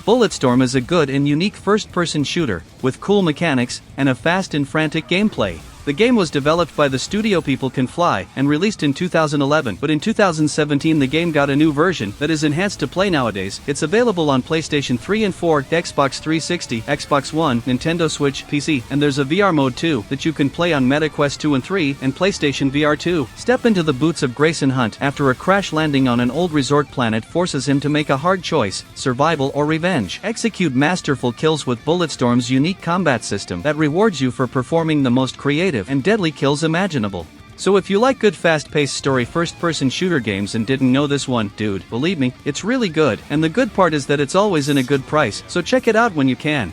Bulletstorm is a good and unique first-person shooter, with cool mechanics, and a fast and frantic gameplay. The game was developed by the studio People Can Fly, and released in 2011, but in 2017 the game got a new version that is enhanced to play nowadays. It's available on PlayStation 3 and 4, Xbox 360, Xbox One, Nintendo Switch, PC, and there's a VR mode too, that you can play on MetaQuest 2 and 3, and PlayStation VR 2. Step into the boots of Grayson Hunt after a crash landing on an old resort planet forces him to make a hard choice, survival or revenge. Execute masterful kills with Bulletstorm's unique combat system that rewards you for performing the most creative and deadly kills imaginable. So if you like good fast-paced story first-person shooter games and didn't know this one, dude, believe me, it's really good, and the good part is that it's always in a good price, so check it out when you can.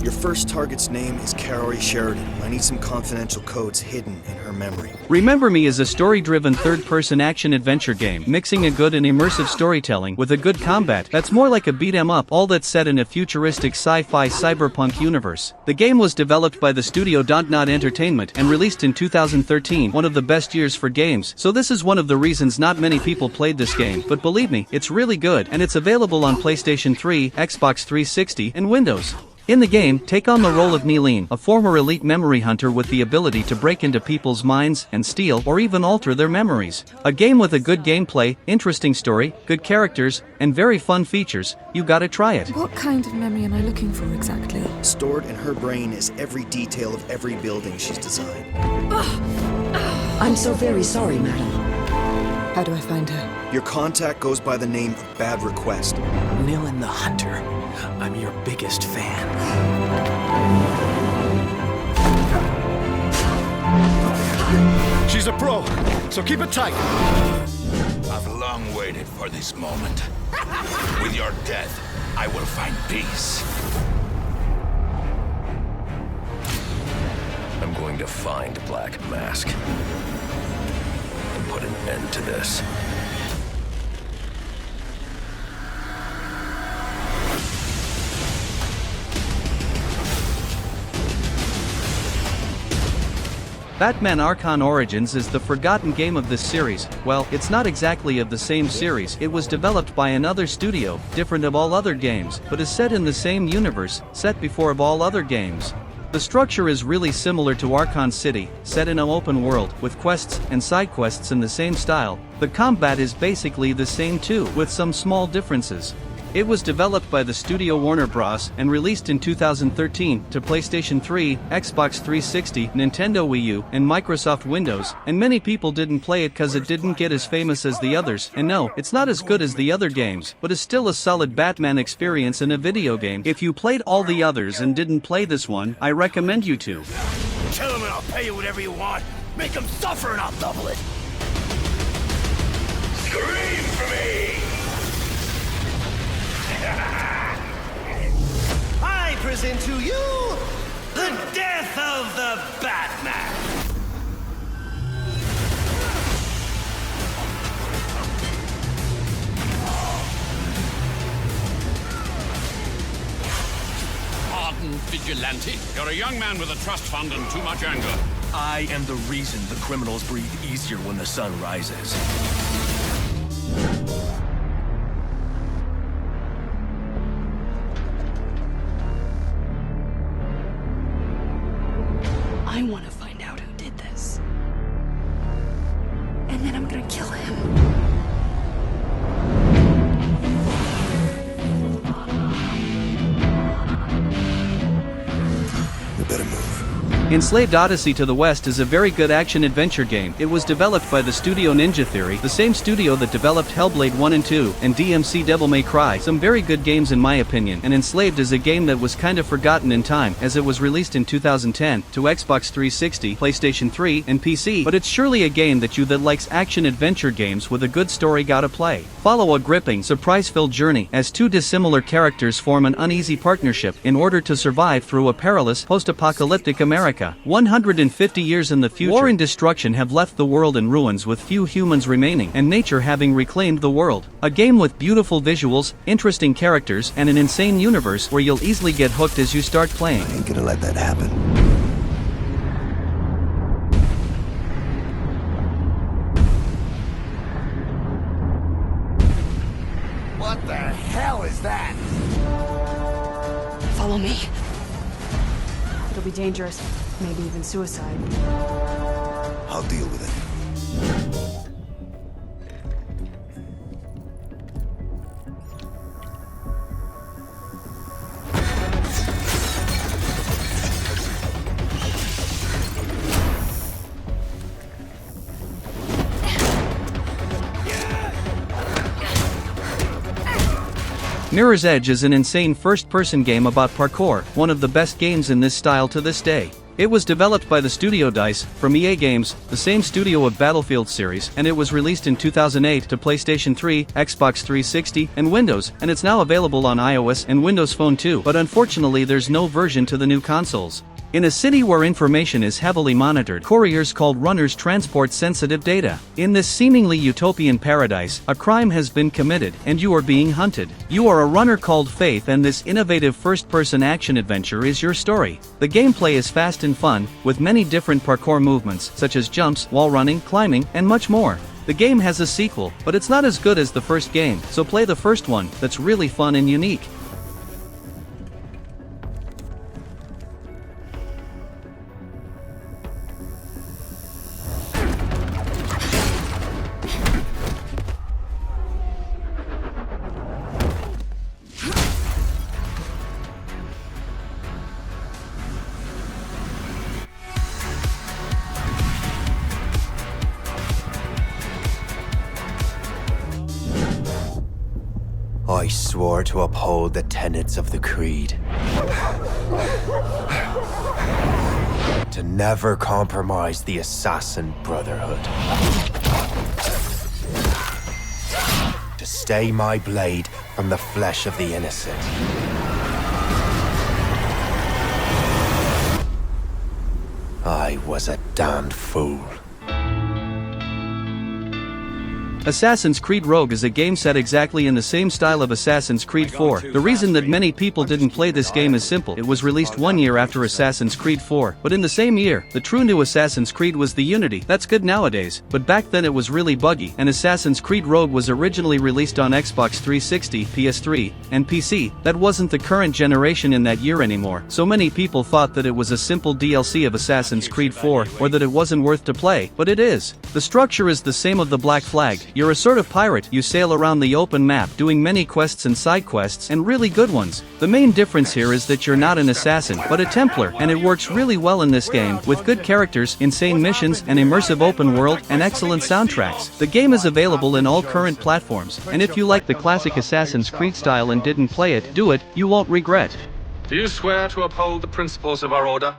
Your first target's name is Carrie Sheridan. I need some confidential codes hidden in her memory. Remember Me is a story-driven third-person action-adventure game, mixing a good and immersive storytelling with a good combat that's more like a beat-em-up, all that's set in a futuristic sci-fi cyberpunk universe. The game was developed by the studio Dontnod Entertainment and released in 2013, one of the best years for games, so this is one of the reasons not many people played this game, but believe me, it's really good, and it's available on PlayStation 3, Xbox 360, and Windows. In the game, take on the role of Neeleen, a former elite memory hunter with the ability to break into people's minds and steal or even alter their memories. A game with a good gameplay, interesting story, good characters, and very fun features. You gotta try it. What kind of memory am I looking for exactly? Stored in her brain is every detail of every building she's designed. I'm so very sorry, madam. How do I find her? Your contact goes by the name of Bad Request. Neeleen the Hunter. I'm your biggest fan. She's a pro, so keep it tight. I've long waited for this moment. With your death, I will find peace. I'm going to find Black Mask and put an end to this. Batman Arkhan Origins is the forgotten game of this series. Well, it's not exactly of the same series. It was developed by another studio, different of all other games, but is set in the same universe, set before of all other games. The structure is really similar to Arkhan City, set in an open world, with quests and side quests in the same style. The combat is basically the same too, with some small differences. It was developed by the studio Warner Bros. And released in 2013 to PlayStation 3, Xbox 360, Nintendo Wii U, and Microsoft Windows, and many people didn't play it cause it didn't get as famous as the others, and no, it's not as good as the other games, but is still a solid Batman experience in a video game. If you played all the others and didn't play this one, I recommend you to. Kill him and I'll pay you whatever you want. Make him suffer and I'll double it. Scream for me! I present to you the death of the Batman. Pardon, vigilante. You're a young man with a trust fund and too much anger. I am the reason the criminals breathe easier when the sun rises. I want to find out who did this. And then I'm gonna kill him. We better move. Enslaved Odyssey to the West is a very good action-adventure game. It was developed by the studio Ninja Theory, the same studio that developed Hellblade 1 and 2, and DMC Devil May Cry. Some very good games in my opinion, and Enslaved is a game that was kind of forgotten in time, as it was released in 2010, to Xbox 360, PlayStation 3, and PC, but it's surely a game that you that likes action-adventure games with a good story gotta play. Follow a gripping, surprise-filled journey, as two dissimilar characters form an uneasy partnership in order to survive through a perilous, post-apocalyptic America. 150 years in the future, war and destruction have left the world in ruins with few humans remaining, and nature having reclaimed the world. A game with beautiful visuals, interesting characters, and an insane universe where you'll easily get hooked as you start playing. I ain't gonna let that happen. What the hell is that? Follow me. It'll be dangerous, maybe even suicide. I'll deal with it. Mirror's Edge is an insane first-person game about parkour, one of the best games in this style to this day. It was developed by the studio DICE, from EA Games, the same studio of Battlefield series, and it was released in 2008 to PlayStation 3, Xbox 360, and Windows, and it's now available on iOS and Windows Phone too, but unfortunately there's no version to the new consoles. In a city where information is heavily monitored, couriers called runners transport sensitive data. In this seemingly utopian paradise, a crime has been committed, and you are being hunted. You are a runner called Faith, and this innovative first-person action-adventure is your story. The gameplay is fast and fun, with many different parkour movements, such as jumps, wall running, climbing, and much more. The game has a sequel, but it's not as good as the first game, so play the first one, that's really fun and unique. I swore to uphold the tenets of the Creed. To never compromise the Assassin Brotherhood. To stay my blade from the flesh of the innocent. I was a damned fool. Assassin's Creed Rogue is a game set exactly in the same style of Assassin's Creed 4. The reason that many people didn't play this game is simple. It was released 1 year after Assassin's Creed 4, but in the same year, the true new Assassin's Creed was the Unity. That's good nowadays, but back then it was really buggy, and Assassin's Creed Rogue was originally released on Xbox 360, PS3, and PC. That wasn't the current generation in that year anymore, so many people thought that it was a simple DLC of Assassin's Creed 4, or that it wasn't worth to play, but it is. The structure is the same of the Black Flag. You're a sort of pirate, you sail around the open map doing many quests and side quests, and really good ones. The main difference here is that you're not an assassin, but a Templar, and it works really well in this game, with good characters, insane missions, an immersive open world, and excellent soundtracks. The game is available in all current platforms, and if you like the classic Assassin's Creed style and didn't play it, do it, you won't regret. Do you swear to uphold the principles of our order,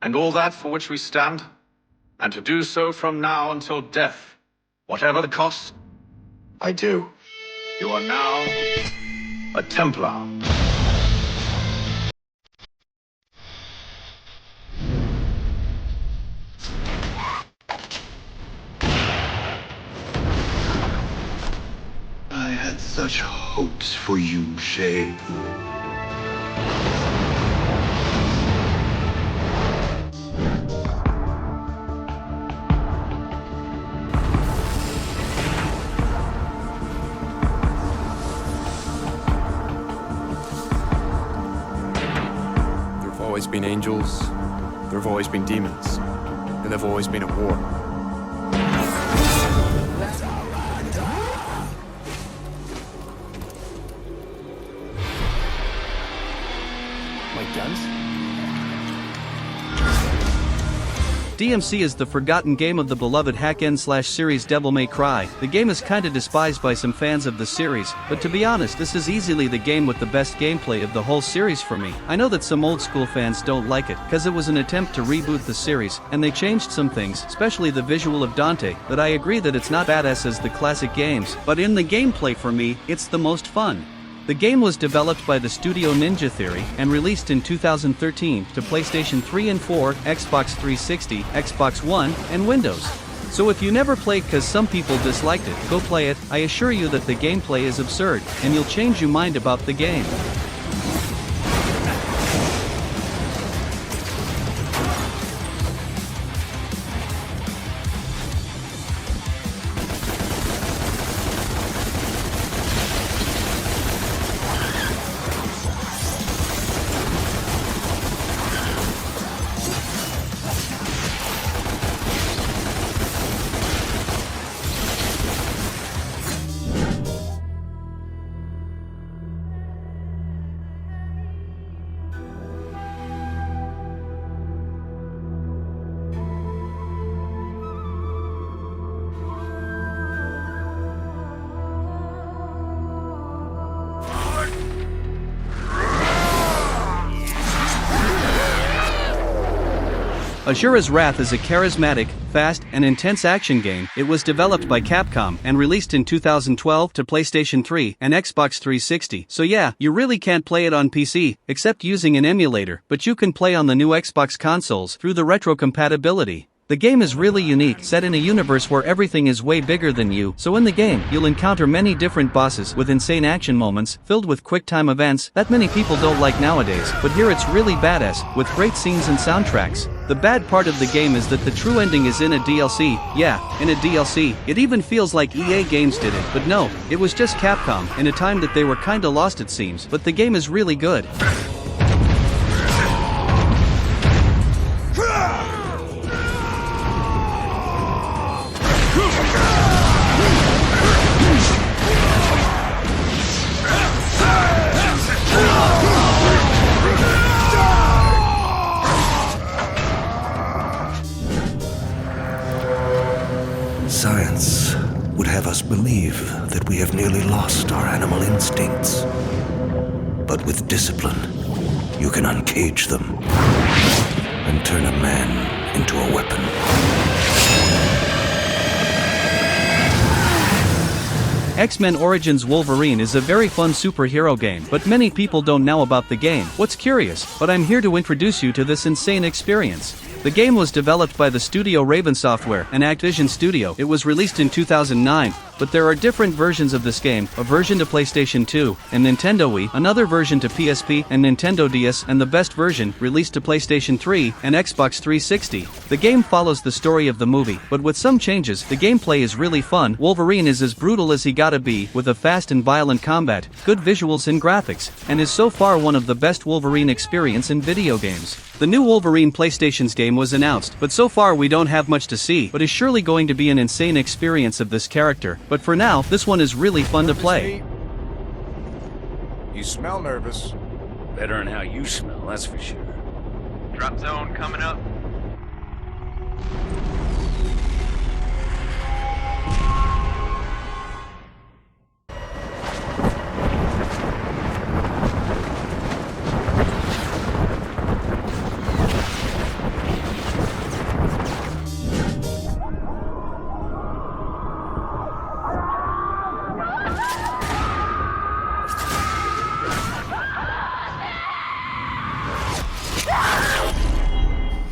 and all that for which we stand, and to do so from now until death? Whatever the cost, I do. You are now a Templar. I had such hopes for you, Shay. There have always been angels, there have always been demons, and there have always been at war. My guns? DMC is the forgotten game of the beloved hack-and-slash series Devil May Cry. The game is kinda despised by some fans of the series, but to be honest, this is easily the game with the best gameplay of the whole series for me. I know that some old school fans don't like it, cause it was an attempt to reboot the series, and they changed some things, especially the visual of Dante, but I agree that it's not badass as the classic games, but in the gameplay for me, it's the most fun. The game was developed by the studio Ninja Theory and released in 2013 to PlayStation 3 and 4, Xbox 360, Xbox One, and Windows. So if you never played cause some people disliked it, go play it. I assure you that the gameplay is absurd, and you'll change your mind about the game. Ashura's Wrath is a charismatic, fast, and intense action game. It was developed by Capcom and released in 2012 to PlayStation 3 and Xbox 360. So yeah, you really can't play it on PC, except using an emulator, but you can play on the new Xbox consoles through the retro compatibility. The game is really unique, set in a universe where everything is way bigger than you, so in the game, you'll encounter many different bosses with insane action moments, filled with quick-time events that many people don't like nowadays, but here it's really badass, with great scenes and soundtracks. The bad part of the game is that the true ending is in a DLC, yeah, in a DLC. It even feels like EA Games did it, but no, it was just Capcom, in a time that they were kinda lost it seems, but the game is really good. Science would have us believe that we have nearly lost our animal instincts. But with discipline, you can uncage them and turn a man into a weapon. X-Men Origins Wolverine is a very fun superhero game, but many people don't know about the game. What's curious? But I'm here to introduce you to this insane experience. The game was developed by the studio Raven Software, an Activision studio. It was released in 2009, but there are different versions of this game, a version to PlayStation 2 and Nintendo Wii, another version to PSP and Nintendo DS, and the best version, released to PlayStation 3 and Xbox 360. The game follows the story of the movie, but with some changes. The gameplay is really fun. Wolverine is as brutal as he gotta be, with a fast and violent combat, good visuals and graphics, and is so far one of the best Wolverine experience in video games. The new Wolverine PlayStation's game was announced, but so far we don't have much to see, but is surely going to be an insane experience of this character. But for now, this one is really fun to play. You smell nervous. Better than how you smell, that's for sure. Drop zone coming up.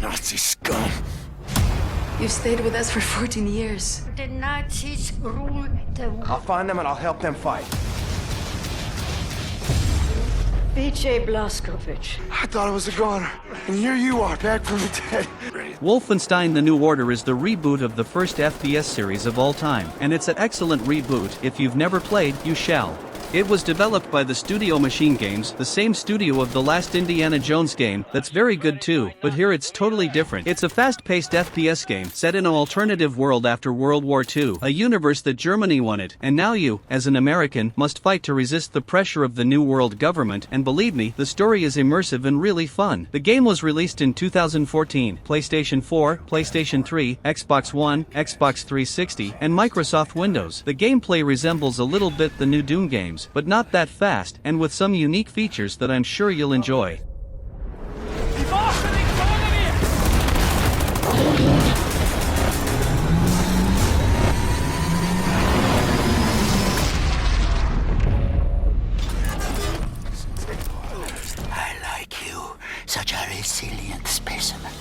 Nazi scum. You've stayed with us for 14 years. The Nazis rule the world. I'll find them and I'll help them fight. B.J. Blazkowicz. I thought it was a goner. And here you are, back from the dead. Wolfenstein: The New Order is the reboot of the first FPS series of all time, and it's an excellent reboot. If you've never played, you shall. It was developed by the studio Machine Games, the same studio of the last Indiana Jones game, that's very good too, but here it's totally different. It's a fast-paced FPS game, set in an alternative world after World War II, a universe that Germany wanted, and now you, as an American, must fight to resist the pressure of the New World government, and believe me, the story is immersive and really fun. The game was released in 2014, PlayStation 4, PlayStation 3, Xbox One, Xbox 360, and Microsoft Windows. The gameplay resembles a little bit the new Doom games, but not that fast, and with some unique features that I'm sure you'll enjoy. I like you, such a resilient specimen.